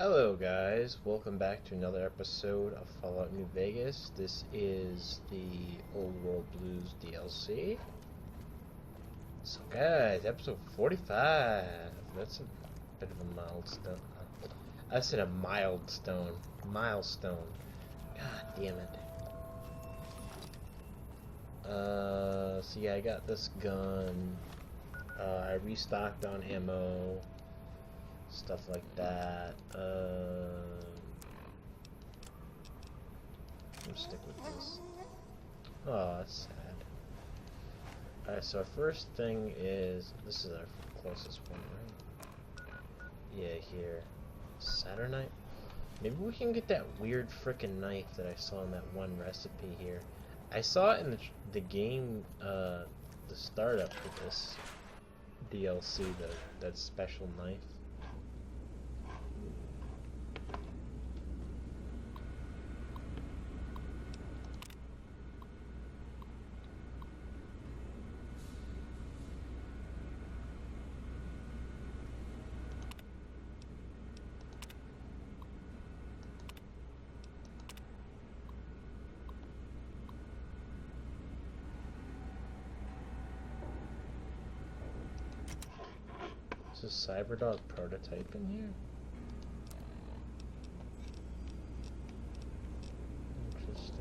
Hello guys, welcome back to another episode of Fallout New Vegas. This is the Old World Blues DLC. So guys, episode 45. That's a bit of a milestone. I said a milestone. Milestone. God damn it. So yeah, I got this gun. I restocked on ammo. Stuff like that. I'm gonna stick with this. Oh, that's sad. Alright, so our first thing is... This is our closest one, right? Yeah, here. Saturnite? Maybe we can get that weird frickin' knife that I saw in that one recipe here. I saw it in the game, the startup for this DLC, that special knife. Is a Cyberdog prototype in here? Interesting.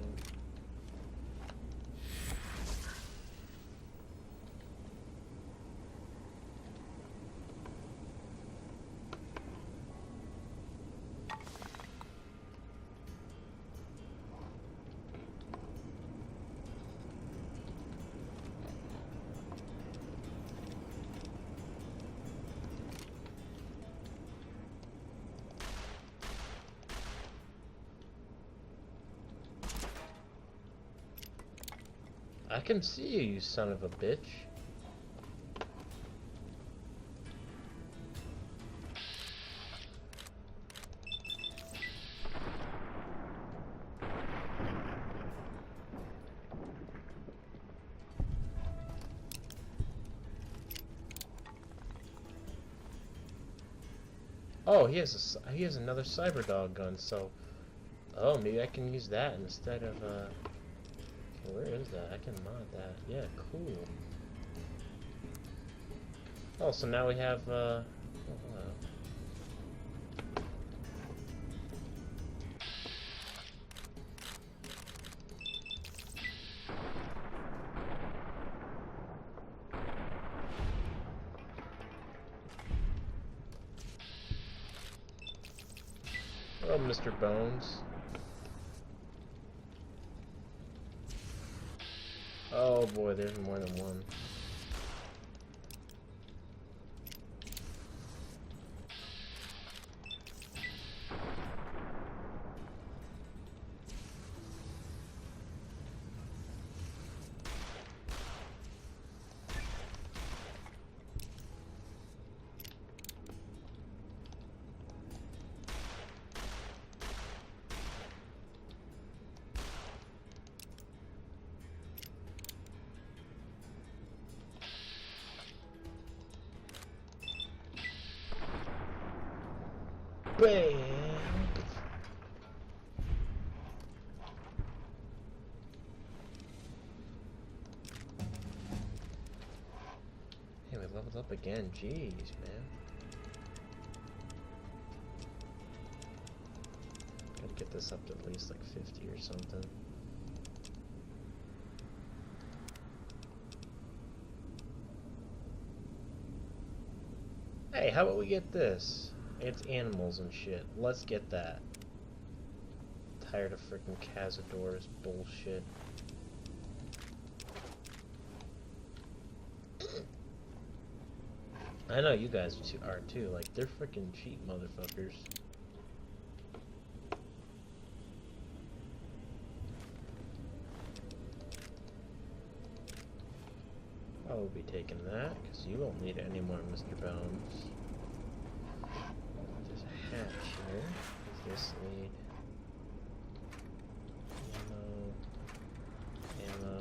I can see you, you son of a bitch. Oh, he has another Cyberdog gun, so maybe I can use that instead of where is that? I can mod that. Yeah, cool. Oh, so now we have, oh, hello. Oh, Mr. Bones. Oh boy, there's more than one. Bam! Hey, we leveled up again. Jeez, man. Gotta get this up to at least like 50 or something. Hey, how about we get this? It's animals and shit. Let's get that. Tired of freaking Cazador's bullshit. I know you guys are too. Like, they're freaking cheap motherfuckers. I will be taking that, because you won't need it anymore, Mr. Bones. There's a hatch here. Does this need ammo,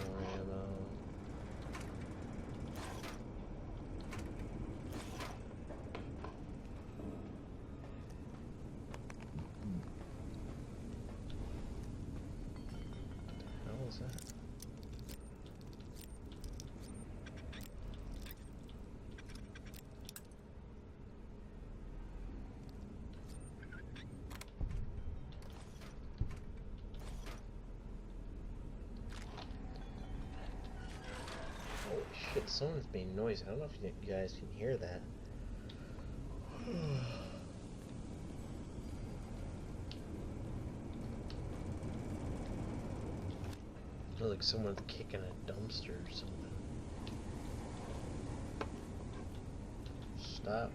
more ammo. was that? Holy shit, someone's being noisy. I don't know if you guys can hear that. Like someone's kicking a dumpster or something. Stop.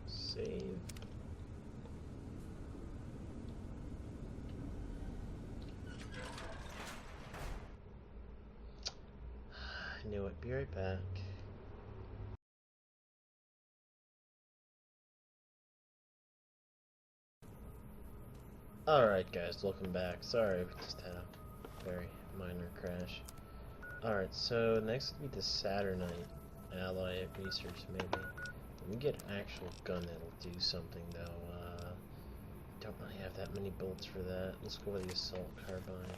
Save. I knew it. Be right back. Alright guys, welcome back. Sorry, we just had a very minor crash. Alright, so next would be the Saturnite ally research maybe. When we get an actual gun that'll do something though. Don't really have that many bullets for that. Let's go with the assault carbine.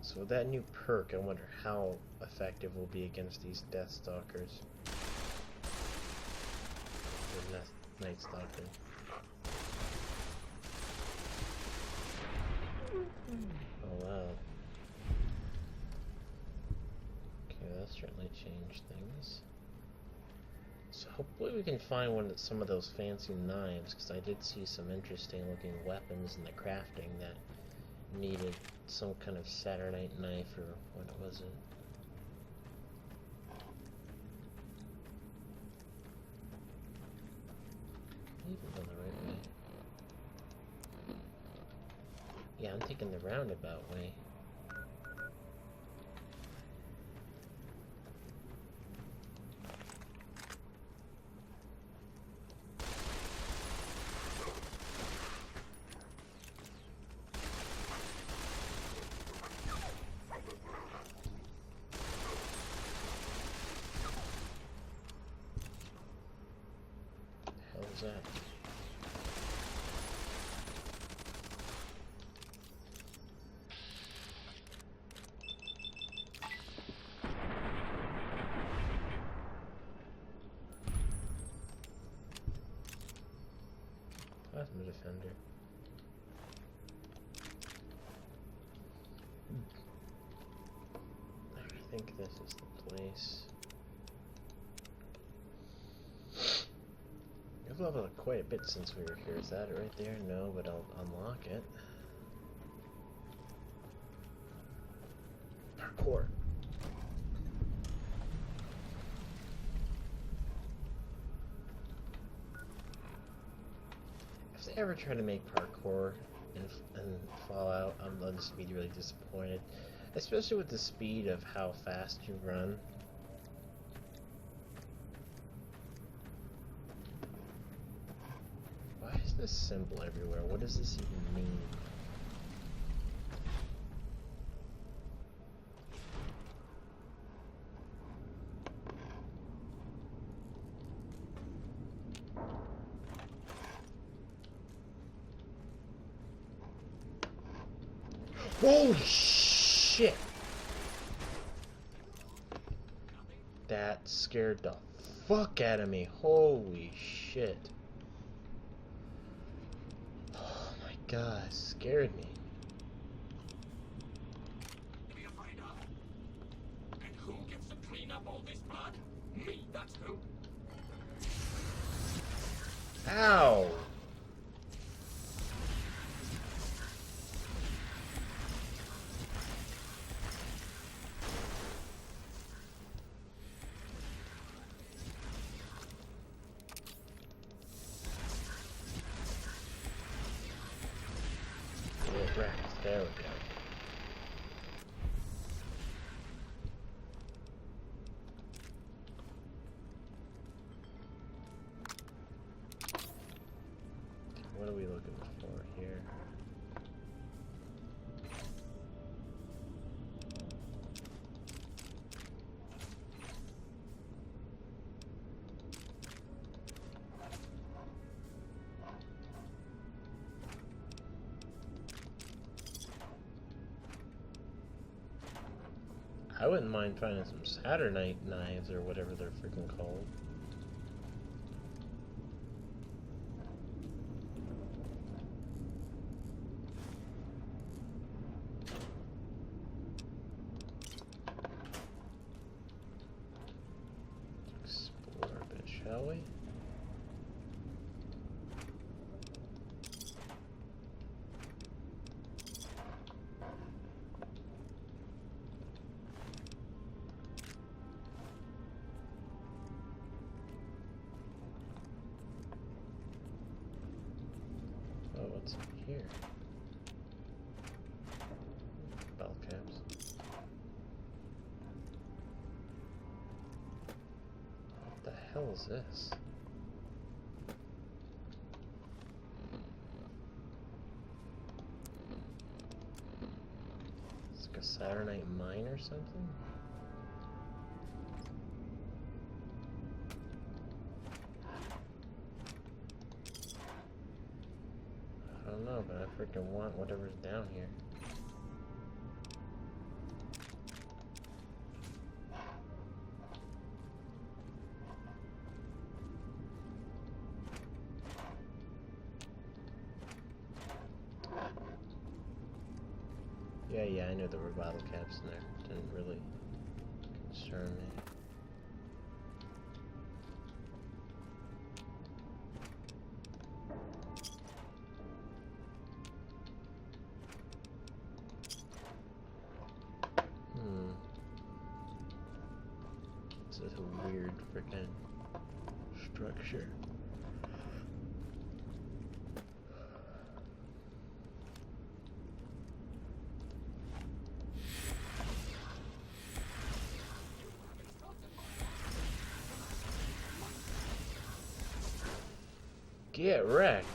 So with that new perk, I wonder how effective we'll be against these Deathstalkers. Night Stalker. Oh wow. Okay, that certainly changed things. So hopefully we can find some of those fancy knives, because I did see some interesting looking weapons in the crafting that needed some kind of Saturnite knife, or what was it? Even go the right way. Yeah, I'm taking the roundabout way. What was that? Plasma defender. I think this is the place. We've leveled up quite a bit since we were here. Is that it right there? No, but I'll unlock it. Parkour. If they ever try to make parkour in Fallout, I'm just be really disappointed. Especially with the speed of how fast you run. Why is this symbol everywhere? What does this even mean? Holy shit! That scared the fuck out of me. Holy shit. Oh my god, it scared me. And who gets to clean up all this blood? Me, that's who. Ow! There we go. What are we looking for here? wouldn't mind finding some Saturnite knives or whatever they're freaking called. Explore a bit, shall we? Oh, what's in here? Bell caps. What the hell is this? It's like a Saturnite mine or something? I don't know, but I freaking want whatever's down here. Yeah, I knew there were bottle caps in there. Didn't really concern me. This is a weird freaking structure. Get wrecked.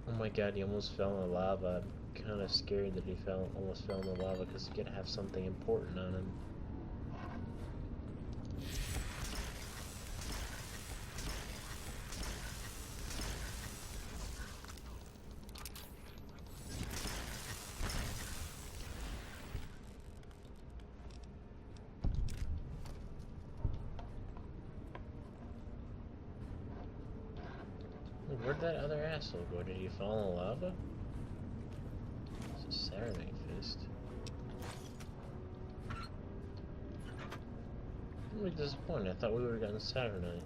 Oh my god, he almost fell in the lava. I'm kind of scared that he almost fell in the lava because he could have something important on him. Where'd that other asshole go? Did he fall in the lava? It's a Saturnite fist. I'm really disappointed. I thought we would have gotten Saturnite.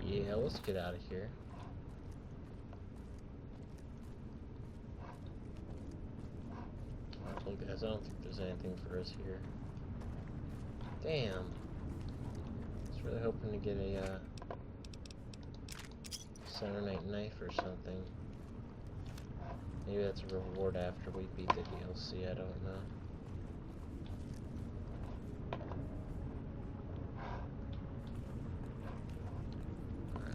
Yeah, let's get out of here. Well, guys, I don't think there's anything for us here. Damn. I was really hoping to get a Saturnite knife or something. Maybe that's a reward after we beat the DLC, I don't know.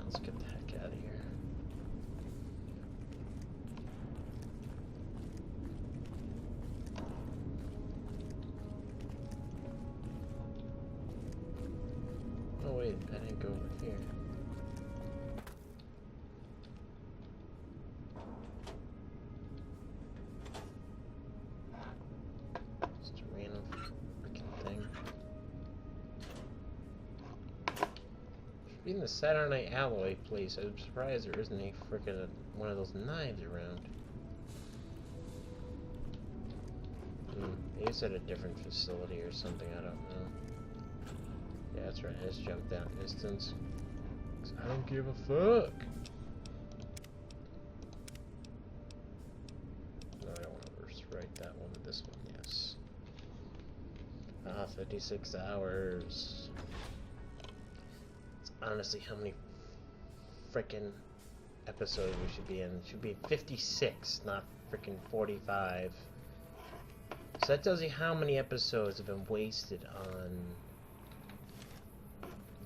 Let's get the heck out of here. Oh wait, I didn't go over here. Just a random freaking thing. In the Saturnite alloy place, I'm surprised there isn't a frickin' one of those knives around. Maybe it's at a different facility or something, I don't know. Yeah, that's right, I just jumped down distance. 'Cause I don't give a fuck! No, I don't want to write that one, this one, yes. 56 hours. honestly how many frickin' episodes we should be in. It should be 56, not frickin' 45. So that tells you how many episodes have been wasted on...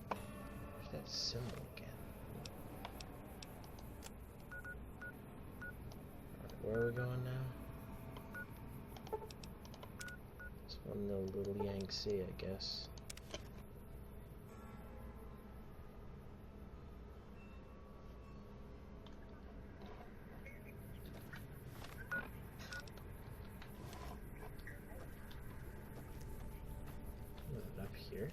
Where's that symbol again? Where are we going now? This one, the little Yangtze, I guess. Up here.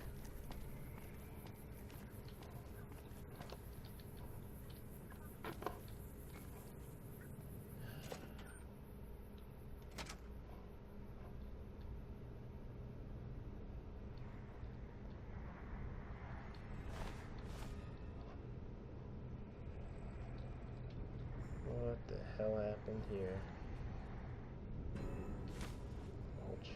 What the hell happened here? Whole chain.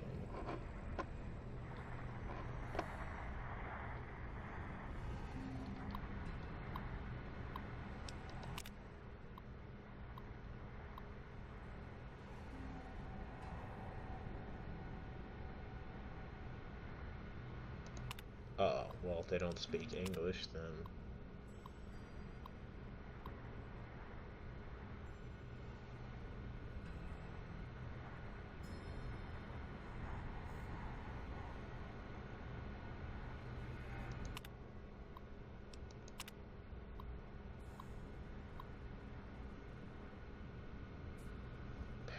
Oh, well, if they don't speak English, then...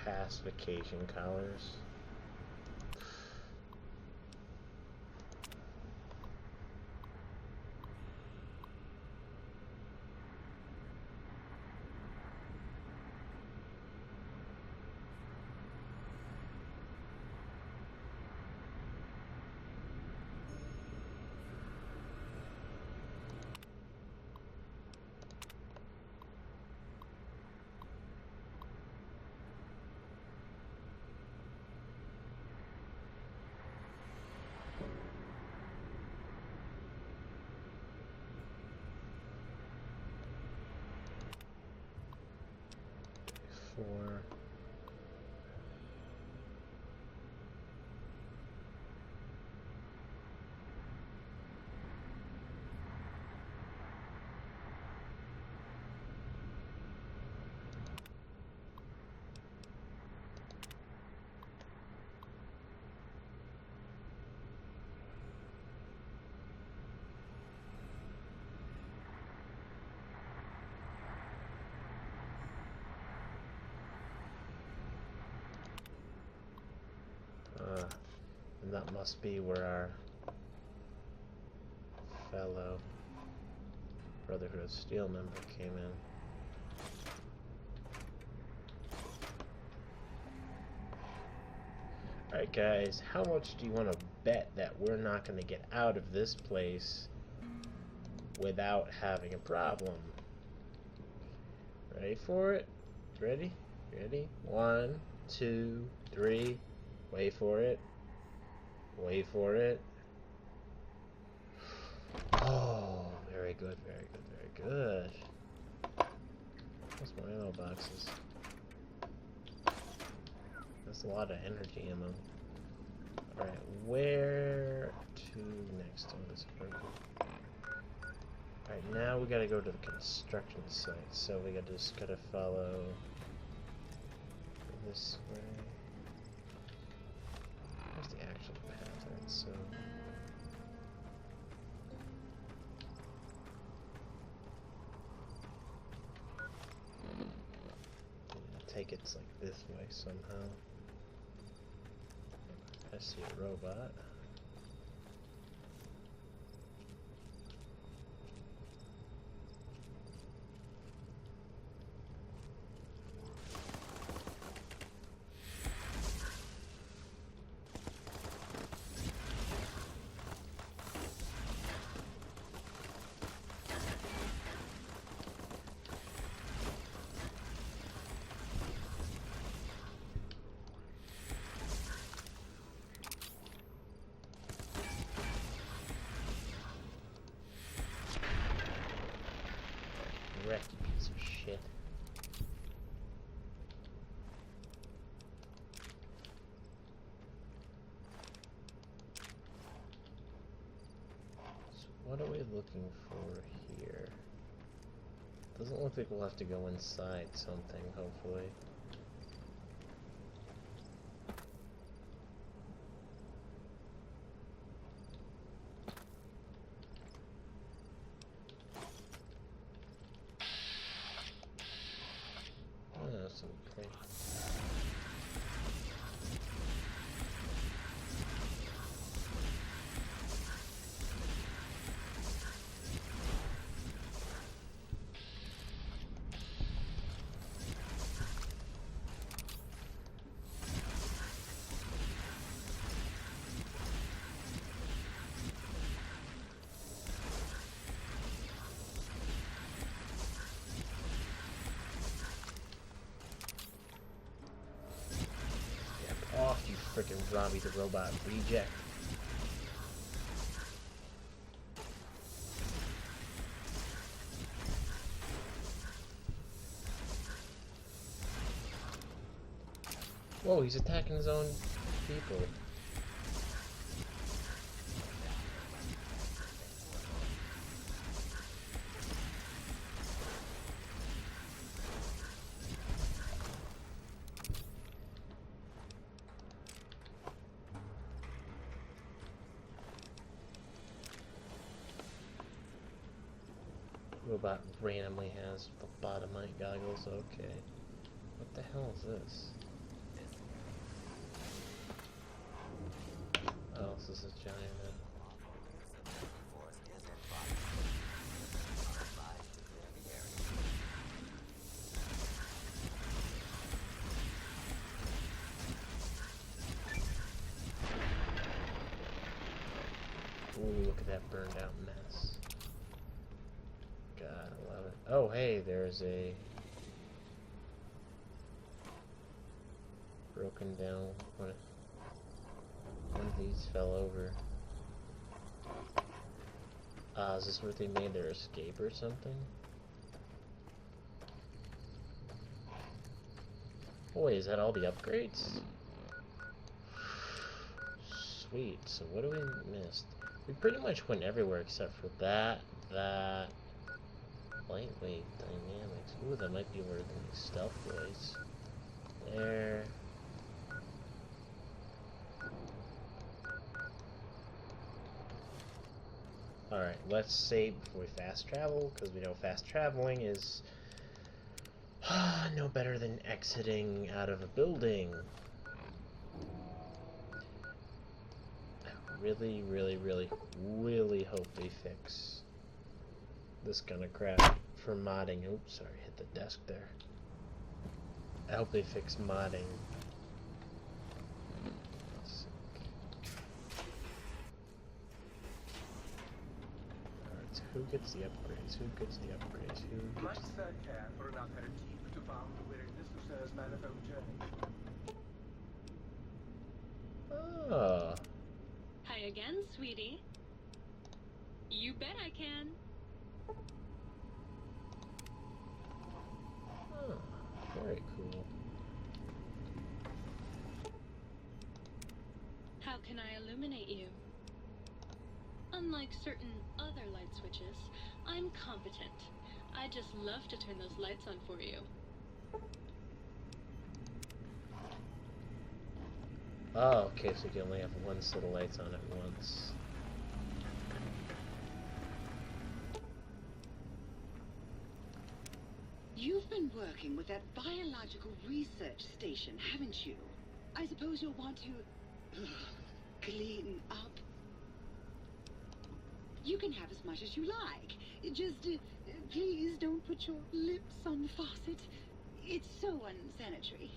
Pacification collars. For and that must be where our fellow Brotherhood of Steel member came in. Alright guys, how much do you want to bet that we're not going to get out of this place without having a problem? Ready for it? Ready? Ready? 1, 2, 3. Wait for it. Wait for it. Oh, very good, very good, very good. What's my ammo boxes? That's a lot of energy ammo. Alright, where to next on this program? Alright, now we gotta go to the construction site, so we just gotta follow this way. Where's the actual path? Alright, so... take it like this way somehow. I see a robot. wreck, you piece of shit. So what are we looking for here? Doesn't look like we'll have to go inside something, hopefully. Okay. Off, you frickin' Robbie the Robot reject. Whoa, he's attacking his own people. Robot randomly has lobotomite goggles, okay. What the hell is this? Oh, this is a giant Ooh, look at that burned out mess. God, I love it. Oh, hey, there's a broken down one of these fell over. Is this where they made their escape or something? Boy, is that all the upgrades? Sweet, so what do we miss? We pretty much went everywhere except for that. Lightweight dynamics. Ooh, that might be where the stealth was. There. Alright, let's save before we fast travel, because we know fast traveling is no better than exiting out of a building. I really, really, really, really hope they fix this kind of crap for modding. Oops, sorry, hit the desk there. I hope they fix modding. Who gets the upgrades? Who gets the upgrades? Who gets Much care for an aperitif to bound wearing Necessaires manifold journey. Oh. Hi again, sweetie. You bet I can. Oh, very cool. How can I illuminate you? Unlike certain other light switches, I'm competent. I just love to turn those lights on for you. Oh, okay, so you can only have one set of lights on at once. You've been working with that biological research station, haven't you? I suppose you'll want to clean up. You can have as much as you like. Just please don't put your lips on the faucet. It's so unsanitary.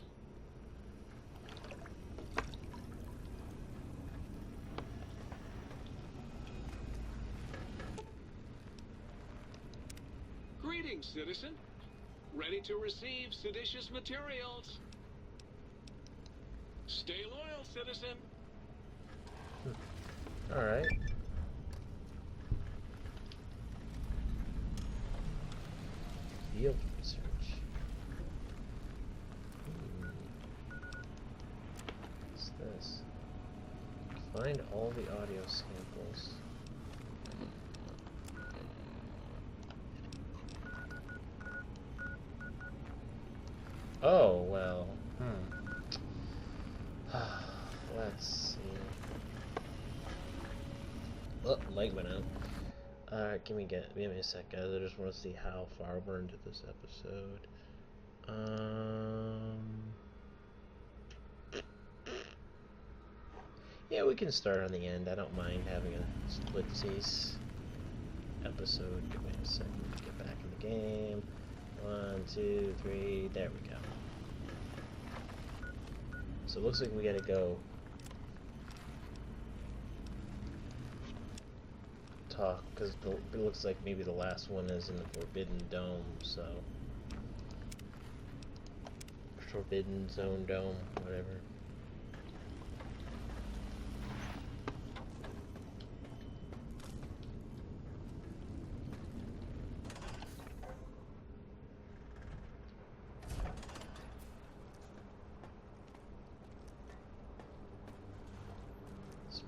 Greetings, citizen. Ready to receive seditious materials. Stay loyal, citizen. Alright. Field research. What's this? Find all the audio samples. Oh, well. Let's see. Oh, light went out. Alright, give me a sec, guys. I just want to see how far we're into this episode. Yeah, we can start on the end. I don't mind having a splitsies episode. Give me a second to get back in the game. 1, 2, 3, there we go. So it looks like we gotta go talk, because it looks like maybe the last one is in the Forbidden Dome, so... Forbidden Zone Dome, whatever.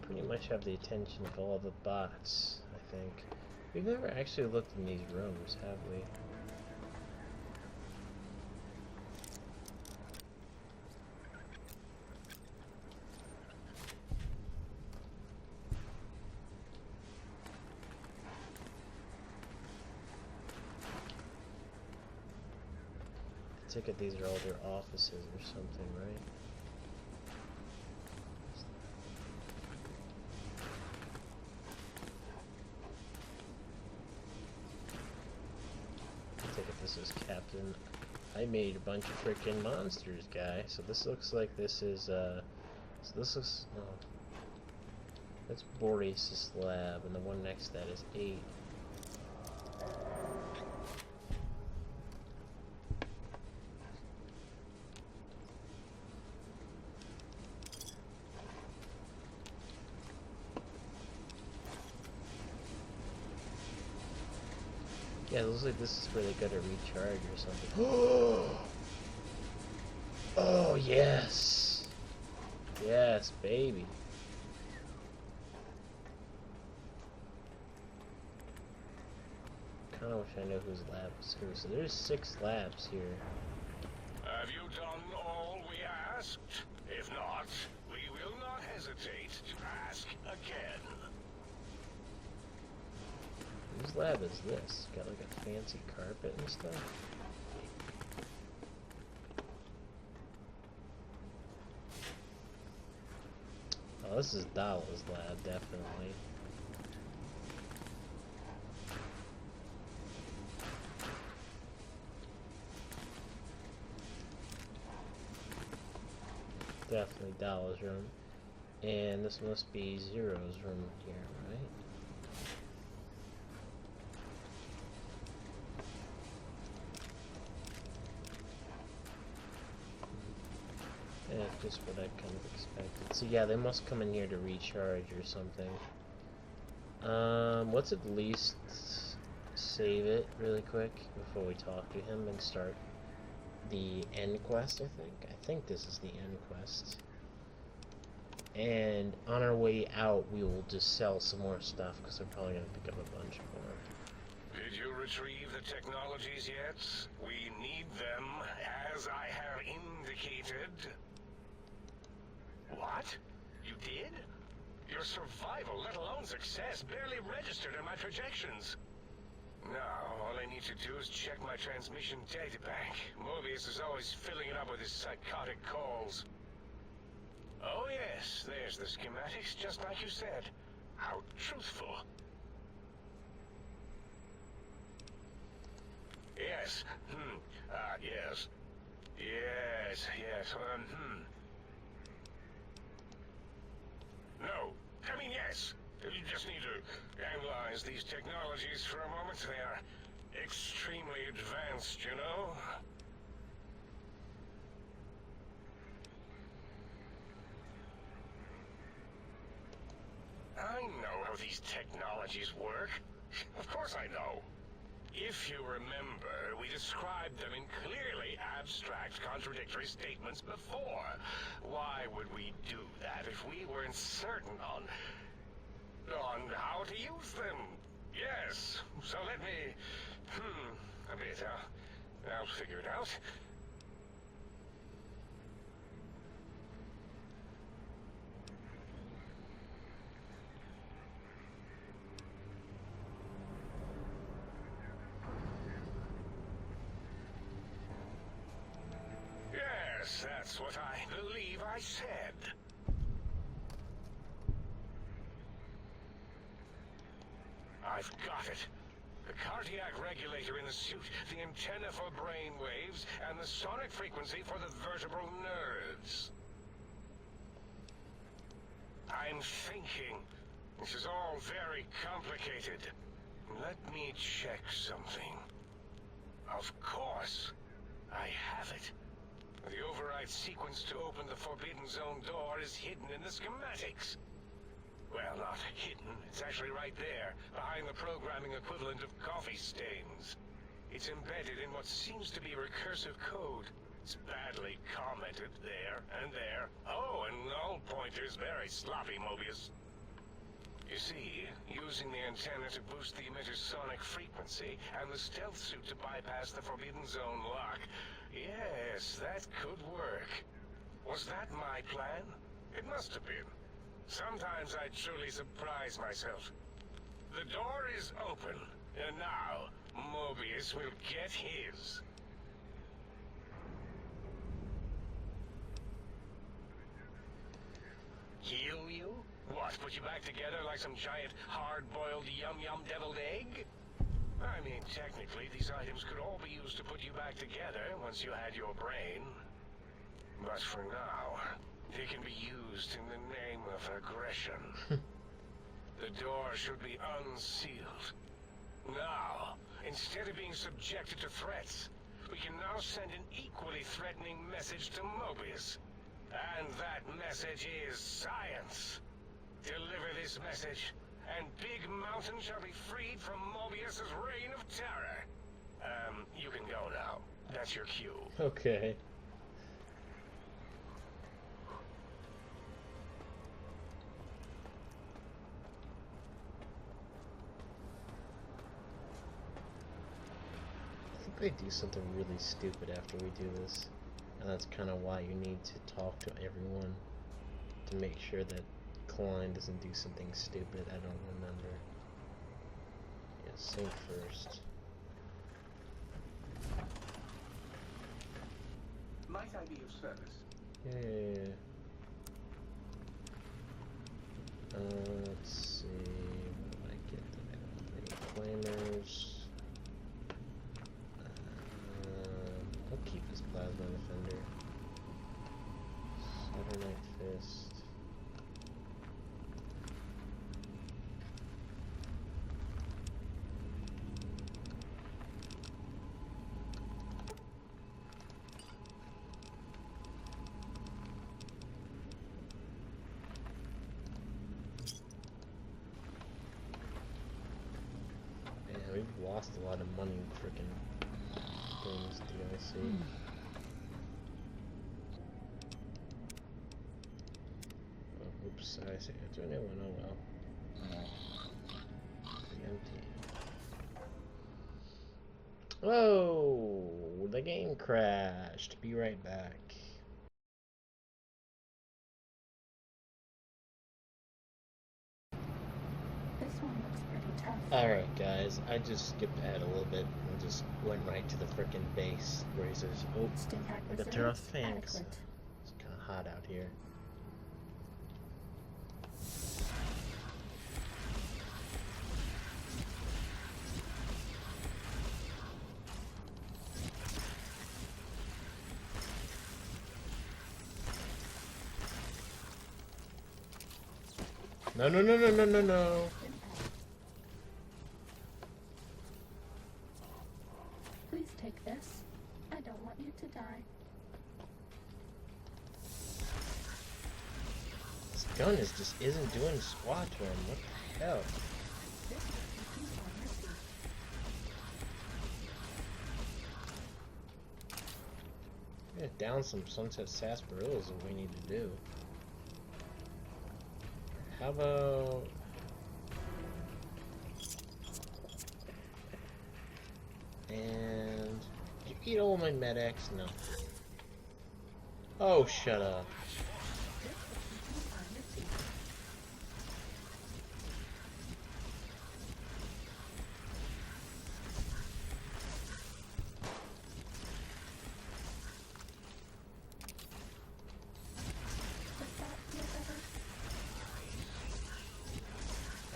Pretty much have the attention of all the bots, I think. We've never actually looked in these rooms, have we? I take it these are all their offices or something, right? This is Captain. I made a bunch of freaking monsters, guy. So this looks like this is so this looks that's Boreas' lab, and the one next to that is 8. Yeah, it looks like this is where they gotta recharge or something. Oh, yes! Yes, baby. Kinda wish I knew whose lab was who. So there's 6 labs here. Have you done all we asked? If not, we will not hesitate to ask again. Whose lab is this? Got like a fancy carpet and stuff? Oh, this is Dala's lab, definitely. Definitely Dala's room. And this must be Zero's room here, right? Yeah, just what I kind of expected. So yeah, they must come in here to recharge or something. Let's at least save it really quick before we talk to him and start the end quest, I think. I think this is the end quest. And on our way out, we will just sell some more stuff, because we're probably going to pick up a bunch more. Did you retrieve the technologies yet? We need them, as I have indicated. What? You did? Your survival, let alone success, barely registered in my projections. Now, all I need to do is check my transmission databank. Mobius is always filling it up with his psychotic calls. Oh yes, there's the schematics, just like you said. How truthful. Yes. Yes. Yes. No. I mean, yes. You just need to analyze these technologies for a moment. They are extremely advanced, you know? I know how these technologies work. Of course I know. If you remember, we described them in clearly abstract, contradictory statements before. Why would we do that if we weren't certain on how to use them? Yes, so let me... a bit, I'll figure it out. Yes, that's what I believe I said. I've got it. The cardiac regulator in the suit, the antenna for brain waves, and the sonic frequency for the vertebral nerves. I'm thinking. This is all very complicated. Let me check something. Of course, I have it. The override sequence to open the Forbidden Zone door is hidden in the schematics. Well, not hidden. It's actually right there, behind the programming equivalent of coffee stains. It's embedded in what seems to be recursive code. It's badly commented there and there. Oh, and null pointers very sloppy, Mobius. You see, using the antenna to boost the emitter's sonic frequency, and the stealth suit to bypass the Forbidden Zone lock. Yes, that could work. Was that my plan? It must have been. Sometimes I truly surprise myself. The door is open, and now Mobius will get his. Heal you? What, put you back together like some giant hard-boiled yum-yum deviled egg? I mean, technically, these items could all be used to put you back together once you had your brain. But for now, they can be used in the name of aggression. The door should be unsealed. Now, instead of being subjected to threats, we can now send an equally threatening message to Mobius. And that message is science. Deliver this message, and Big Mountain shall be freed from Mobius's reign of terror. You can go now. That's your cue. Okay. I think they do something really stupid after we do this. And that's kind of why you need to talk to everyone to make sure that Klein doesn't do something stupid. I don't remember. Yeah, sync first. Might I be of service? Yeah. Let's see. What did I get? Any claimers? I'll keep this plasma defender. Saturnite fist. We've lost a lot of money in frickin' things, DIC. Oh, oops, I see. It's a new one, oh well. Empty. Whoa! The game crashed. Be right back. Alright guys, I just skipped ahead a little bit and just went right to the frickin' base where he says, oh, I gotta turn off the fan 'cause it's kinda hot out here. No, no, no, no, no, no, no. Please take this. I don't want you to die. This gun isn't doing squat to him. What the hell? Yeah, down some sunset sarsaparilla is what we need to do. How about... And... Did you eat all my medics? No. Oh, shut up.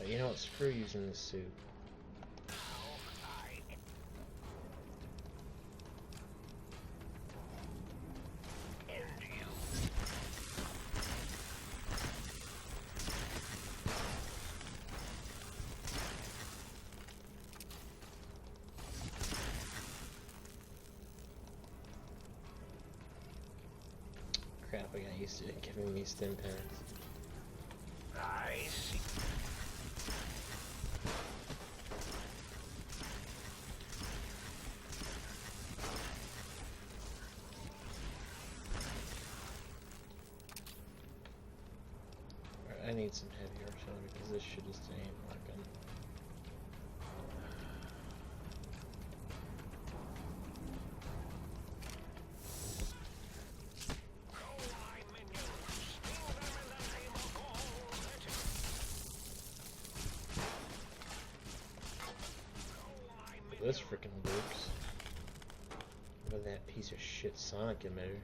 You know what? Screw using this suit. Crap, I got used to it giving me stim pads. I see. I need some heavy artillery because this shit just ain't working. This freaking works. Look at that piece of shit sonic emitter.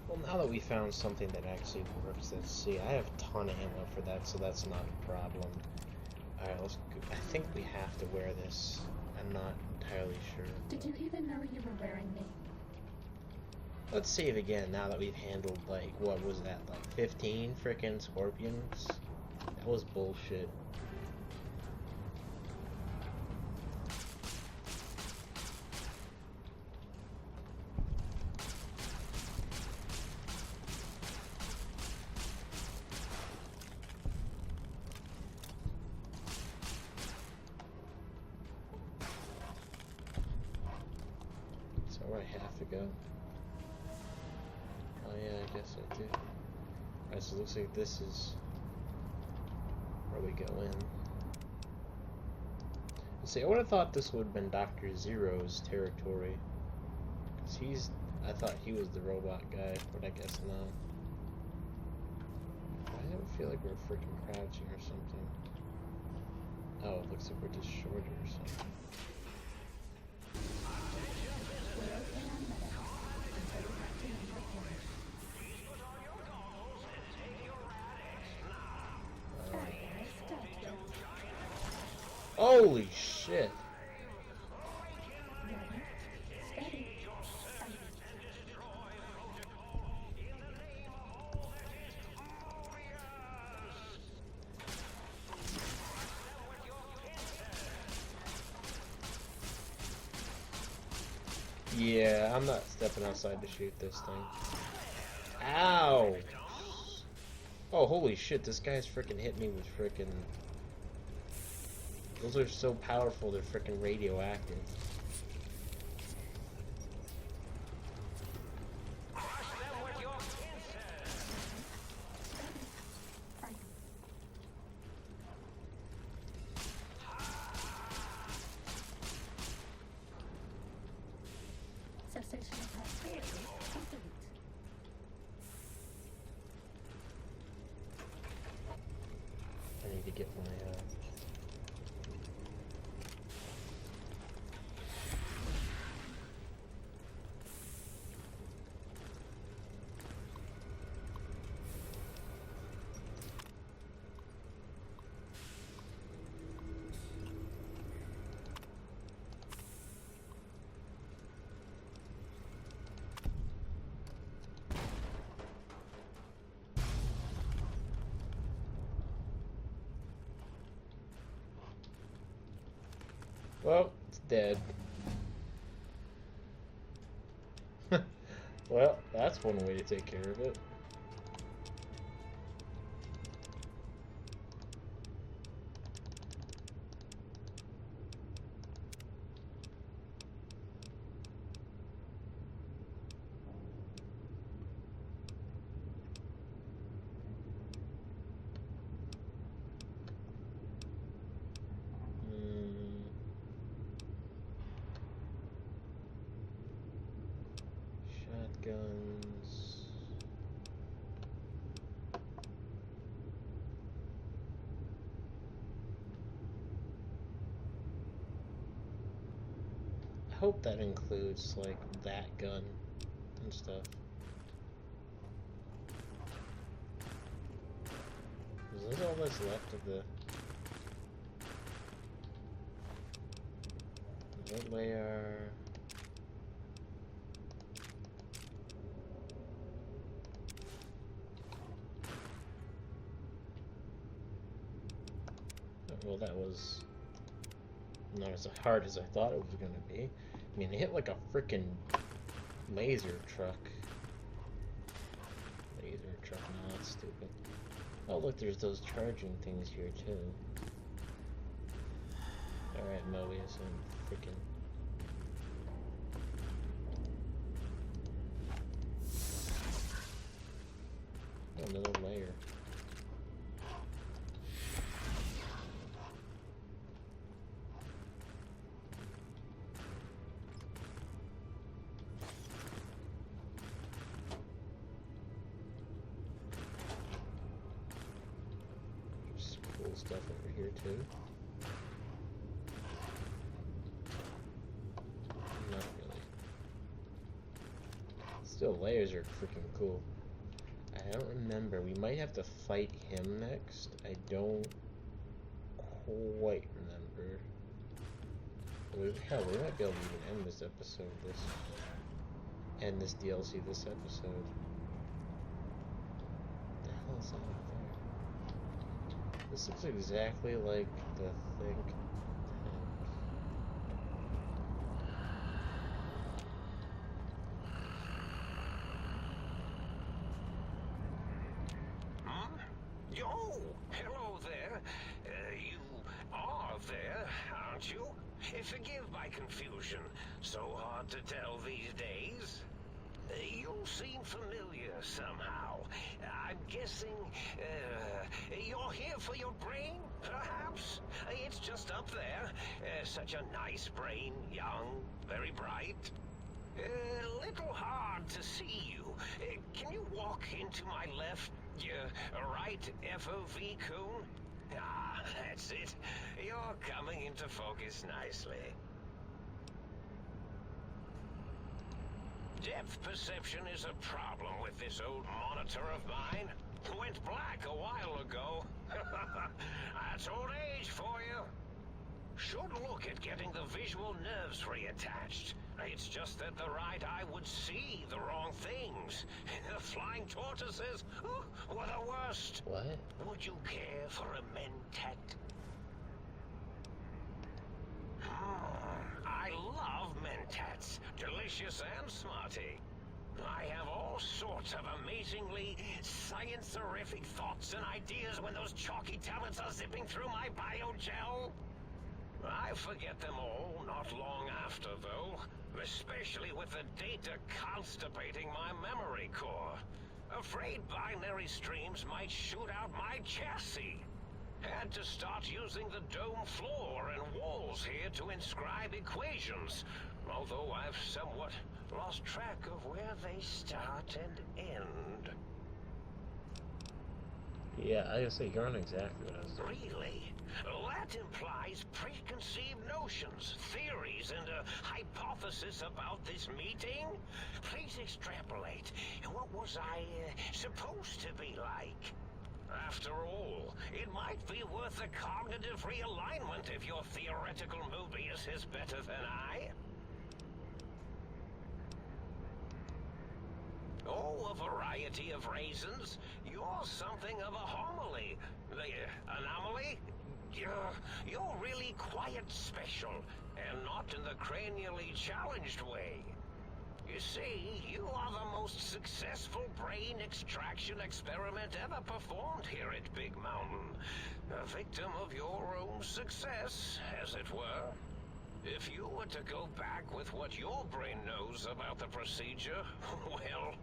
Well, now that we found something that actually works, let's see. I have a ton of ammo for that, so that's not a problem. Alright, let's go. I think we have to wear this. I'm not entirely sure. Did you even know you were wearing me? Let's save again now that we've handled, like, what was that, like 15 frickin' scorpions? That was bullshit. Where I have to go? Oh yeah, I guess I do. Alright, so it looks like this is where we go in. Let's see, I would have thought this would have been Dr. Zero's territory. Because I thought he was the robot guy, but I guess not. I don't feel like we're freaking crouching or something. Oh, it looks like we're just shorter or something. Holy shit! Yeah, I'm not stepping outside to shoot this thing. Ow! Oh, holy shit, this guy's freaking hit me with freaking... Those are so powerful, they're freaking radioactive. Cessation of hostility complete. I need to get my, Well, it's dead. Well, that's one way to take care of it. Shotguns. I hope that includes, like, that gun and stuff. Is this all that's left of the... What layer... Well, that was not as hard as I thought it was going to be. I mean, it hit like a freaking laser truck. Laser truck, no, that's stupid. Oh, look, there's those charging things here, too. Alright, Mobius, I'm freaking... Oh, another layer. Stuff over here too. Not really. Still, layers are freaking cool. I don't remember. We might have to fight him next. I don't quite remember. Hell, we might be able to even end this episode. End this DLC this episode. What the hell is that up there? This looks exactly like the thing. Oh, hello there. You are there, aren't you? Forgive my confusion. So hard to tell these days. You seem familiar somehow. I'm guessing, you're here for your brain, perhaps? It's just up there. Such a nice brain, young, very bright. Little hard to see you. Can you walk into my left, right FOV cone? Ah, that's it. You're coming into focus nicely. Depth perception is a problem with this old monitor of mine. Went black a while ago. That's old age for you. Should look at getting the visual nerves reattached. It's just that the right eye would see the wrong things. Flying tortoises were the worst. What? Would you care for a mentat? I love mentats. Delicious and smarty. I have all sorts of amazingly science-erific thoughts and ideas when those chalky tablets are zipping through my biogel. I forget them all not long after, though. Especially with the data constipating my memory core. Afraid binary streams might shoot out my chassis. Had to start using the dome floor and walls here to inscribe equations, although I've somewhat lost track of where they start and end. Yeah, I gotta say, you're on exactly what I was doing. Really? That implies preconceived notions, theories, and a hypothesis about this meeting? Please extrapolate. What was I supposed to be like? After all, it might be worth a cognitive realignment if your theoretical Mobius is better than I. Oh, a variety of reasons. You're something of a homily. The anomaly? You're really quite special. and not in the cranially challenged way. You see, you are the most successful brain extraction experiment ever performed here at Big Mountain. A victim of your own success, as it were. If you were to go back with what your brain knows about the procedure, well,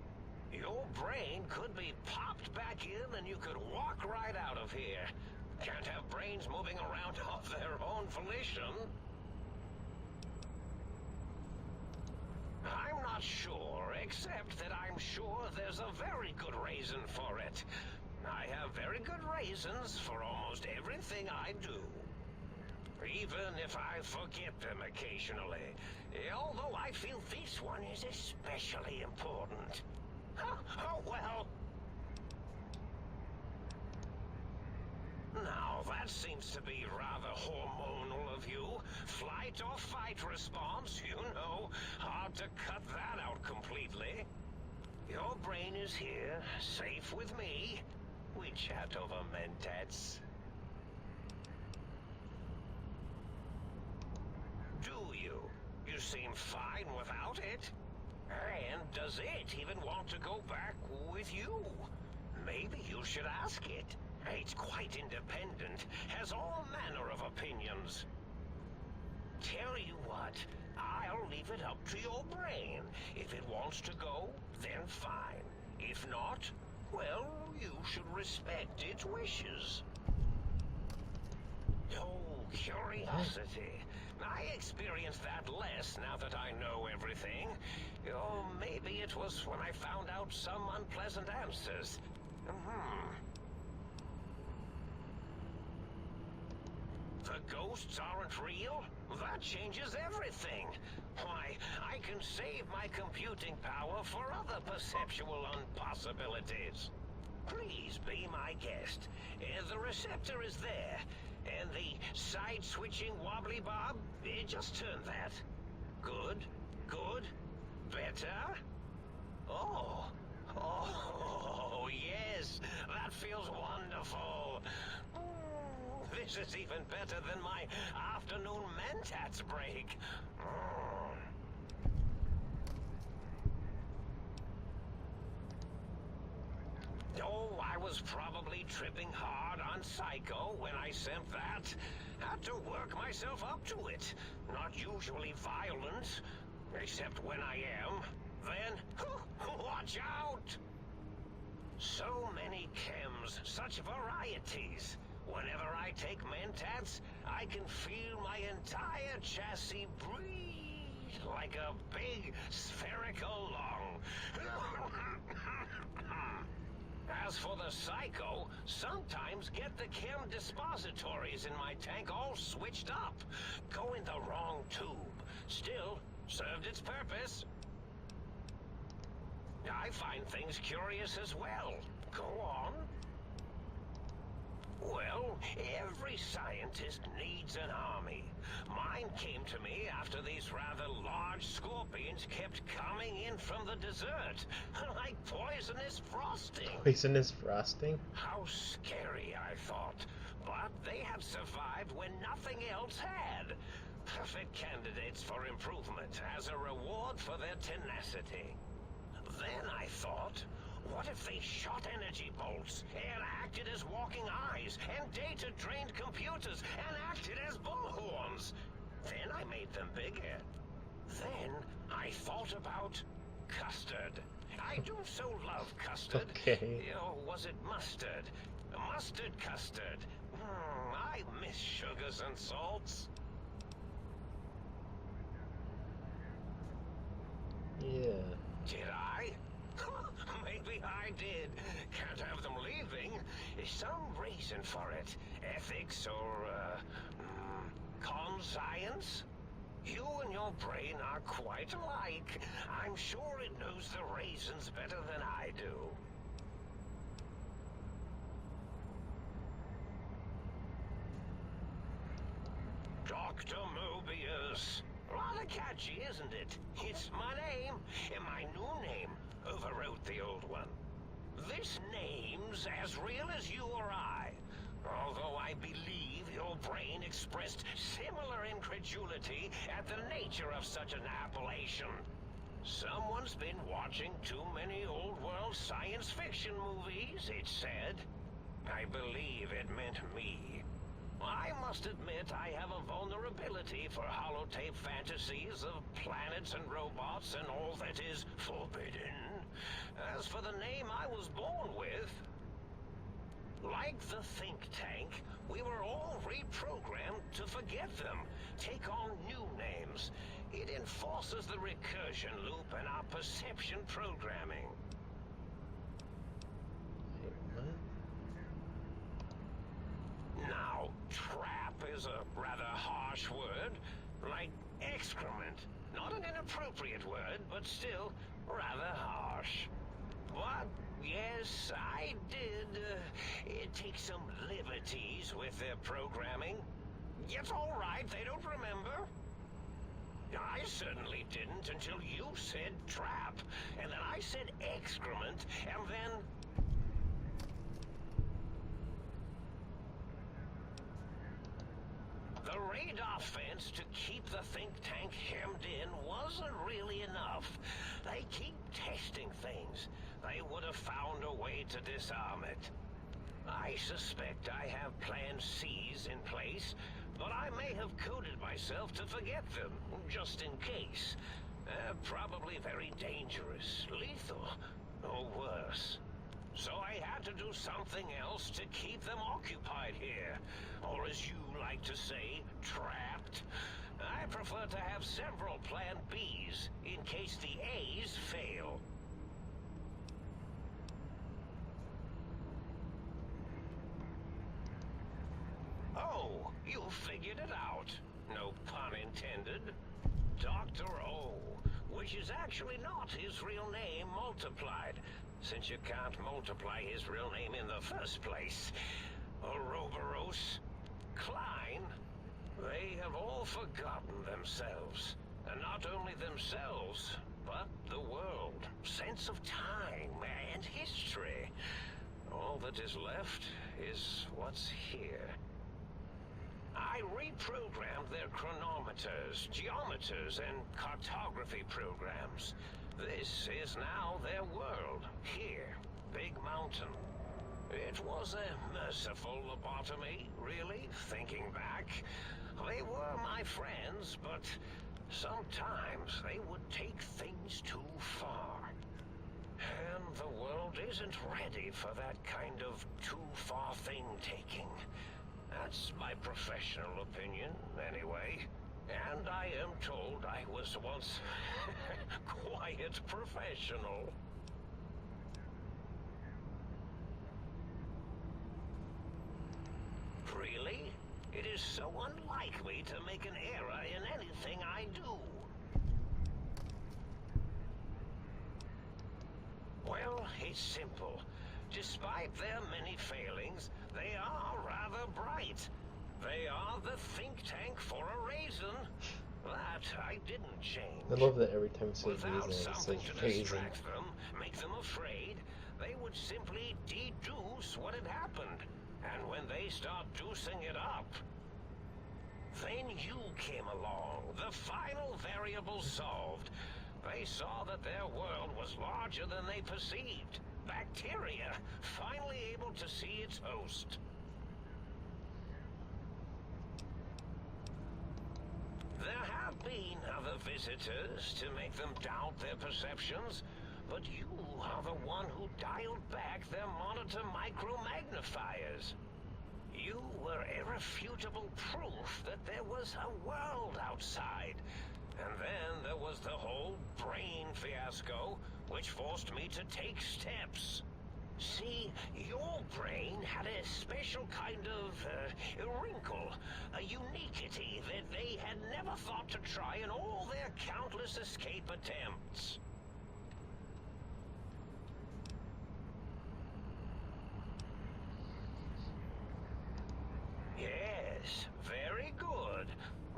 your brain could be popped back in and you could walk right out of here. Can't have brains moving around of their own volition. I'm not sure, except that I'm sure there's a very good reason for it. I have very good reasons for almost everything I do. Even if I forget them occasionally. Although I feel this one is especially important. Oh well. Now, that seems to be rather hormonal of you. Flight or fight response, you know. Hard to cut that out completely. Your brain is here, safe with me. We chat over mentats. Do you? You seem fine without it. And does it even want to go back with you? Maybe you should ask it. It's quite independent, has all manner of opinions. Tell you what, I'll leave it up to your brain. If it wants to go, then fine. If not, well, you should respect its wishes. Oh, curiosity. I experience that less now that I know everything. Or maybe it was when I found out some unpleasant answers. The ghosts aren't real? That changes everything. Why, I can save my computing power for other perceptual impossibilities. Please be my guest. The receptor is there. And the side-switching wobbly bob, just turn that. Good, good, better. Oh, yes, that feels wonderful. This is even better than my afternoon mentats break. Oh, I was probably tripping hard on Psycho when I sent that. Had to work myself up to it. Not usually violent, except when I am. Then, watch out! So many chems, such varieties. Whenever I take mentats, I can feel my entire chassis breathe like a big spherical lung. As for the Psycho, sometimes get the chem dispositories in my tank all switched up. Go in the wrong tube. Still, served its purpose. I find things curious as well. Go on. Well, every scientist needs an army. Mine came to me after these rather large scorpions kept coming in from the desert, like poisonous frosting. Poisonous frosting? How scary, I thought. But they had survived when nothing else had. Perfect candidates for improvement as a reward for their tenacity. Then I thought, what if they shot energy bolts and acted as walking eyes and data-trained computers and acted as bullhorns? Then I made them bigger. Then I thought about custard. I do so love custard. Okay. Oh, was it mustard? Mustard custard. I miss sugars and salts. Yeah. Did I? Maybe I did. Can't have them leaving. Some reason for it. Ethics or, conscience? You and your brain are quite alike. I'm sure it knows the reasons better than I do. Dr. Mobius. Rather catchy, isn't it? It's my name, and my new name overwrote the old one. This name's as real as you or I, although I believe your brain magazine expressed similar incredulity at the nature of such an appellation. Someone's been watching too many old-world science fiction movies, it said. I believe it meant me. I must admit I have a vulnerability for holotape fantasies of planets and robots and all that is forbidden. As for the name I was born with, like the think tank, we were all reprogrammed to forget them, take on new names. It enforces the recursion loop and our perception programming. Now, trap is a rather harsh word, like excrement. Not an inappropriate word, but still rather harsh. But, yes, I did take some liberties with their programming. It's all right, they don't remember. I certainly didn't until you said trap, and then I said excrement, and then... The radar fence to keep the think tank hemmed in wasn't really enough. They keep testing things. They would have found a way to disarm it. I suspect I have Plan C's in place, but I may have coded myself to forget them, just in case. Probably very dangerous, lethal, or worse. So I had to do something else to keep them occupied here, or as you like to say, trapped. I prefer to have several Plan Bs in case the A's fail. Oh, you figured it out. No pun intended. Dr. O, which is actually not his real name multiplied, since you can't multiply his real name in the first place. Ouroboros, Klein, they have all forgotten themselves. And not only themselves, but the world, sense of time and history. All that is left is what's here. I reprogrammed their chronometers, geometers, and cartography programs. This is now their world, here, Big Mountain. It was a merciful lobotomy, really, thinking back. They were my friends, but sometimes they would take things too far. And the world isn't ready for that kind of too-far thing-taking. That's my professional opinion, anyway. And I am told I was once quite professional. Really? It is so unlike me to make an error in anything I do. Well, it's simple. Despite their many failings, they are rather bright. They are the think tank for a reason. That I didn't change. I love that every time it says Without reason, it's something like to reason. distract them, make them afraid, they would simply deduce what had happened. And when they start deucing it up, then you came along, the final variable solved. They saw that their world was larger than they perceived. Bacteria, finally able to see its host. There have been other visitors to make them doubt their perceptions, but you are the one who dialed back their monitor micro-magnifiers. You were irrefutable proof that there was a world outside. And then there was the whole brain fiasco, which forced me to take steps. See, your brain had a special kind of wrinkle, a uniquity that they had never thought to try in all their countless escape attempts. Yes, very good.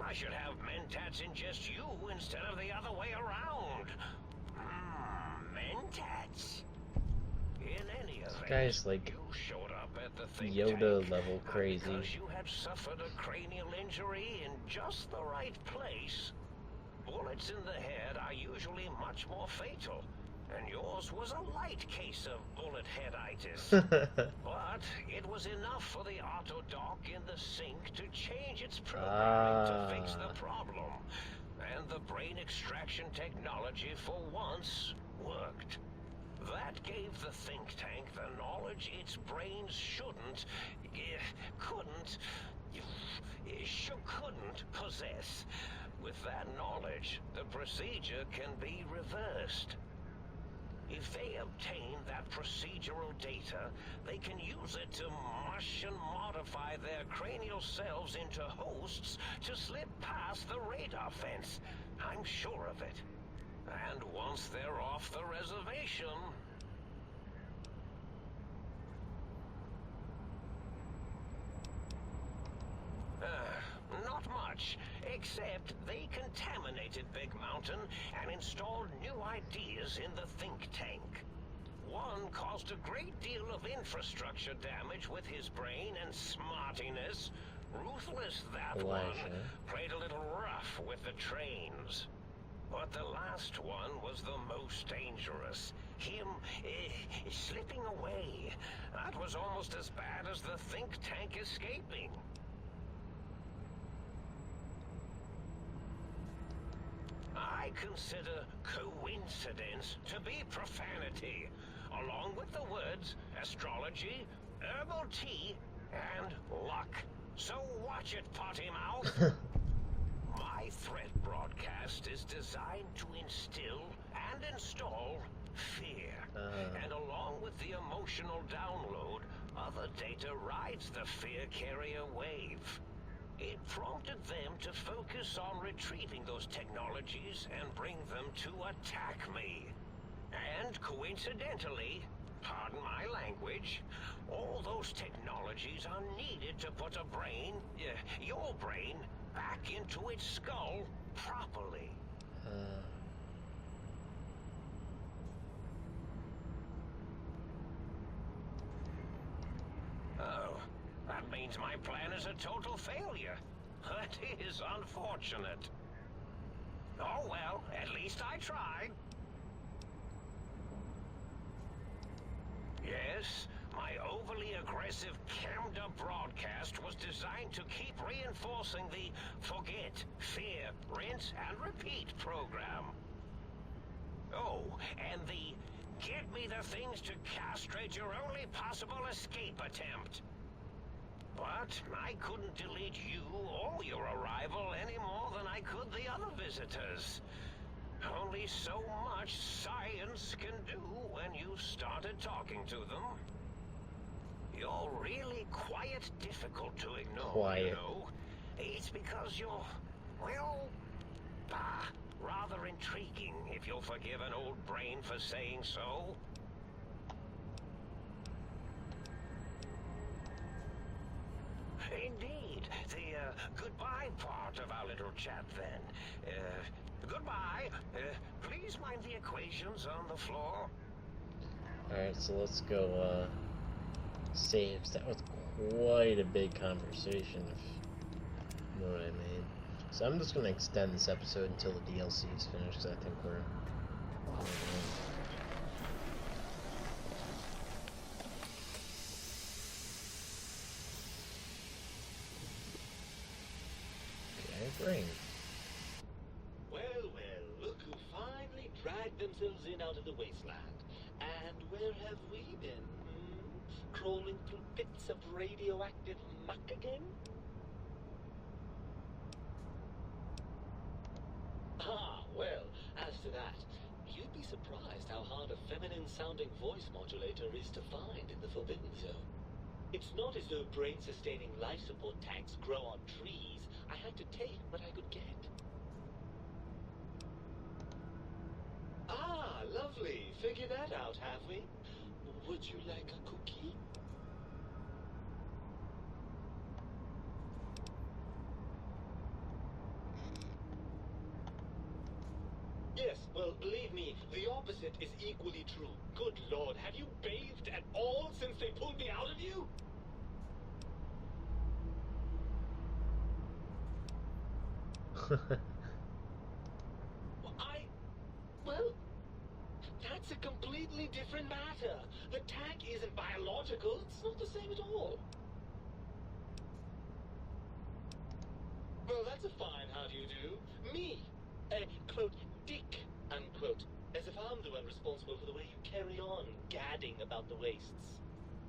I should have mentats ingest you instead of the other way around. Mentats. In any event, guy's like you showed up at the think Yoda tank, level crazy. because you had suffered a cranial injury in just the right place. Bullets in the head are usually much more fatal, and yours was a light case of bullet headitis. But it was enough for the auto dock in the sink to change its programming to fix the problem. And the brain extraction technology for once worked. That gave the think tank the knowledge its brains couldn't possess. With that knowledge, the procedure can be reversed. If they obtain that procedural data, they can use it to mush and modify their cranial cells into hosts to slip past the radar fence. I'm sure of it. And once they're off the reservation... not much, except they contaminated Big Mountain and installed new ideas in the think tank. One caused a great deal of infrastructure damage with his brain and smartiness. Ruthless, that one. Played a little rough with the trains. But the last one was the most dangerous. Him slipping away. That was almost as bad as the think tank escaping. I consider coincidence to be profanity, along with the words astrology, herbal tea, and luck. So watch it, potty mouth. My threat broadcast is designed to instill and install fear. And along with the emotional download, other data rides the fear carrier wave. It prompted them to focus on retrieving those technologies and bring them to attack me. And coincidentally, pardon my language, all those technologies are needed to put a brain, your brain, back into its skull properly. Oh, that means my plan is a total failure. That is unfortunate. Oh well, at least I tried. Yes, my overly aggressive cammed-up broadcast was designed to keep reinforcing the forget, fear, rinse, and repeat program. Oh, and the get me the things to castrate your only possible escape attempt. But I couldn't delete you or your arrival any more than I could the other visitors. Only so much science can do when you started talking to them. You're really quite difficult to ignore, you know. It's because you're, well, rather intriguing, if you'll forgive an old brain for saying so. Indeed. The goodbye part of our little chat then. Goodbye. Please mind the equations on the floor. Alright, so let's go, saves. That was quite a big conversation, if you know what I mean. So I'm just going to extend this episode until the DLC is finished, because I think we're... Okay, brain. Well, look who finally dragged themselves in out of the wasteland. And where have we been? Crawling through pits of radioactive muck again? Well, as to that, you'd be surprised how hard a feminine-sounding voice modulator is to find in the Forbidden Zone. It's not as though brain-sustaining life support tanks grow on trees. I had to take what I could get. Lovely. Figured that out, have we? Would you like a cookie? Yes, well, believe me, the opposite is equally true. Good lord, have you bathed at all since they pulled me out of you? Well, that's a completely different matter. The tag isn't biological, it's not the same at all. Well, that's a fine how do you do. Me, a, quote, dick, unquote. As if I'm the one responsible for the way you carry on gadding about the wastes.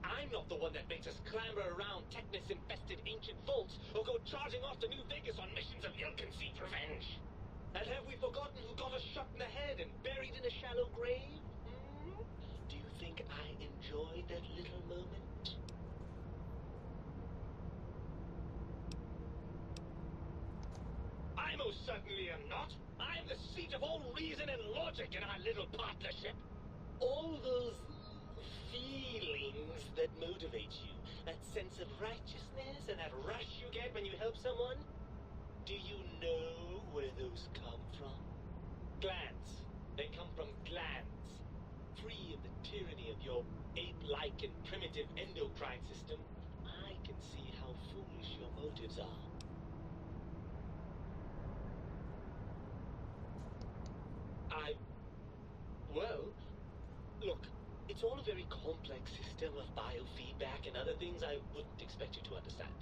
I'm not the one that makes us clamber around Technus-infested ancient vaults or go charging off to New Vegas on missions of ill-conceived revenge. And have we forgotten who got us shot in the head and buried in a shallow grave? Hmm? Do you think I enjoyed that little moment? I most certainly am not. I'm the seat of all reason and logic in our little partnership. All those feelings that motivate you, that sense of righteousness and that rush you get when you help someone, do you know where those come from? Glands. They come from glands. Free of the tyranny of your ape-like and primitive endocrine system, I can see how foolish your motives are. Well, look, it's all a very complex system of biofeedback and other things I wouldn't expect you to understand.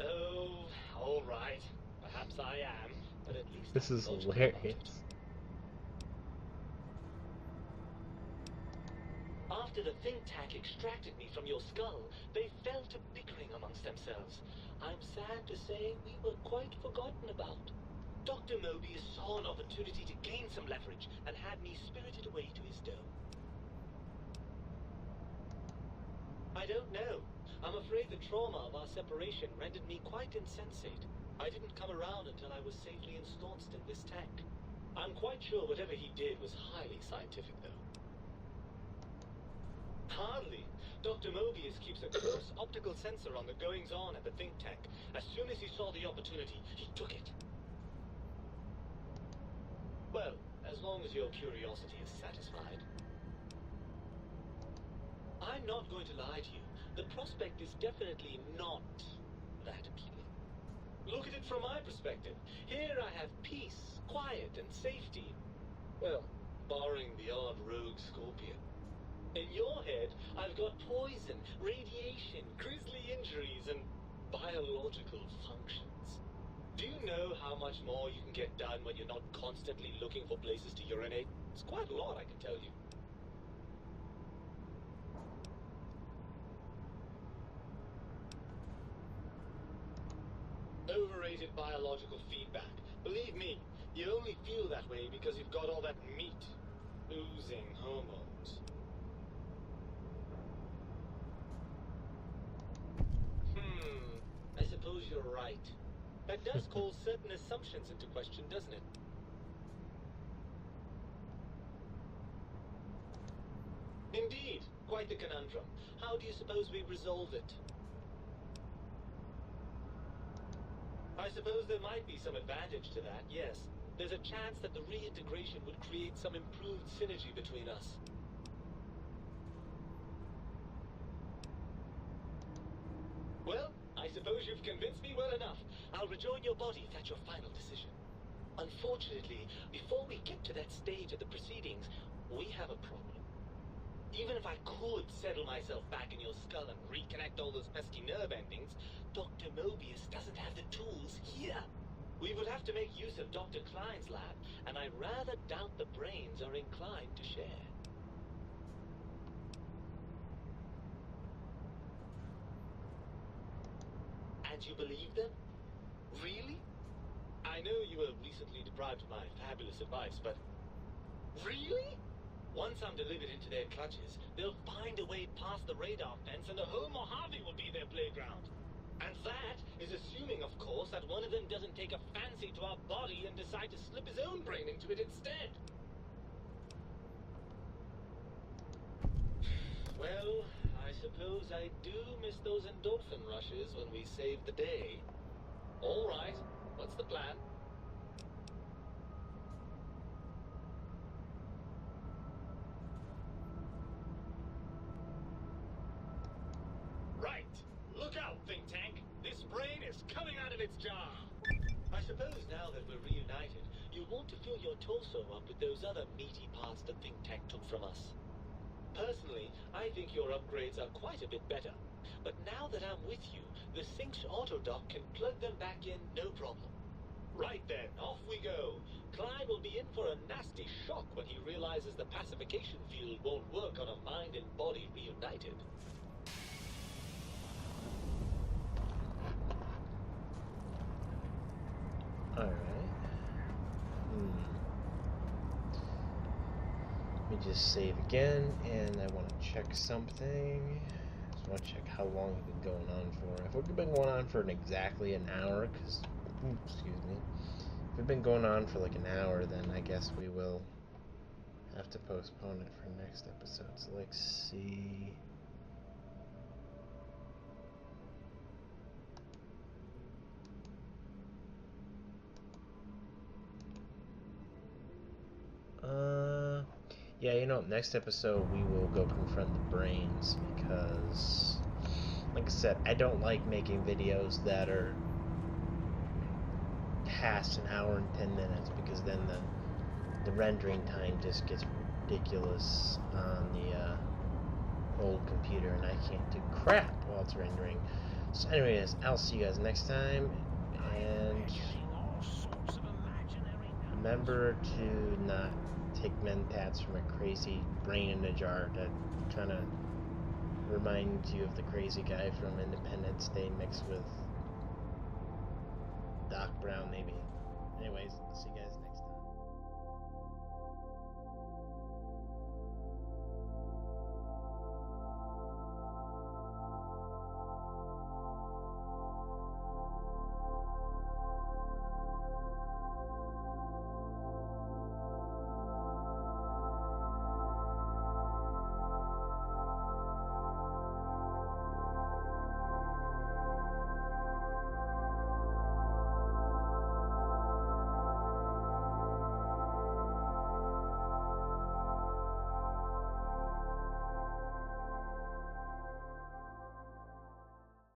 Oh, all right. Perhaps I am, but at least This I'm is logical about hilarious. it. After the think tank extracted me from your skull, they fell to bickering amongst themselves. I'm sad to say we were quite forgotten about. Dr. Mobius saw an opportunity to gain some leverage and had me spirited away to his dome. I don't know. I'm afraid the trauma of our separation rendered me quite insensate. I didn't come around until I was safely ensconced in this tank. I'm quite sure whatever he did was highly scientific, though. Hardly. Dr. Mobius keeps a close optical sensor on the goings-on at the think tank. As soon as he saw the opportunity, he took it. Well, as long as your curiosity is satisfied. I'm not going to lie to you. The prospect is definitely not that appealing. Look at it from my perspective. Here I have peace, quiet, and safety. Well, barring the odd rogue scorpion. In your head, I've got poison, radiation, grisly injuries, and biological functions. Do you know how much more you can get done when you're not constantly looking for places to urinate? It's quite a lot, I can tell you. Overrated biological feedback. Believe me, you only feel that way because you've got all that meat. Oozing hormones. I suppose you're right. That does call certain assumptions into question, doesn't it? Indeed. Quite the conundrum. How do you suppose we resolve it? I suppose there might be some advantage to that, yes. There's a chance that the reintegration would create some improved synergy between us. Well, I suppose you've convinced me well enough. I'll rejoin your body if that's your final decision. Unfortunately, before we get to that stage of the proceedings, we have a problem. Even if I could settle myself back in your skull and reconnect all those pesky nerve endings, Dr. Mobius doesn't have the tools here. We would have to make use of Dr. Klein's lab, and I rather doubt the brains are inclined to share. And you believe them? Really? I know you were recently deprived of my fabulous advice, but... Really? Once I'm delivered into their clutches, they'll find a way past the radar fence and the whole Mojave will be their playground. And that is assuming, of course, that one of them doesn't take a fancy to our body and decide to slip his own brain into it instead. Well, I suppose I do miss those endorphin rushes when we save the day. All right, what's the plan? I suppose now that we're reunited, you'll want to fill your torso up with those other meaty parts the think tank took from us. Personally, I think your upgrades are quite a bit better. But now that I'm with you, the Sync's autodock can plug them back in no problem. Right then, off we go. Klein will be in for a nasty shock when he realizes the pacification field won't work on a mind and body reunited. Alright. Let me just save again, and I want to check something. Just want to check how long we've been going on for. If we've been going on for exactly an hour, because, excuse me, if we've been going on for like an hour, then I guess we will have to postpone it for next episode. So let's see. Yeah, you know, next episode we will go confront the brains, because, like I said, I don't like making videos that are past an hour and 10 minutes, because then the rendering time just gets ridiculous on the old computer, and I can't do crap while it's rendering. So anyways, I'll see you guys next time, and remember to not take mentats from a crazy brain in a jar that kind of reminds you of the crazy guy from Independence Day mixed with Doc Brown, maybe. Anyways, see you guys next time.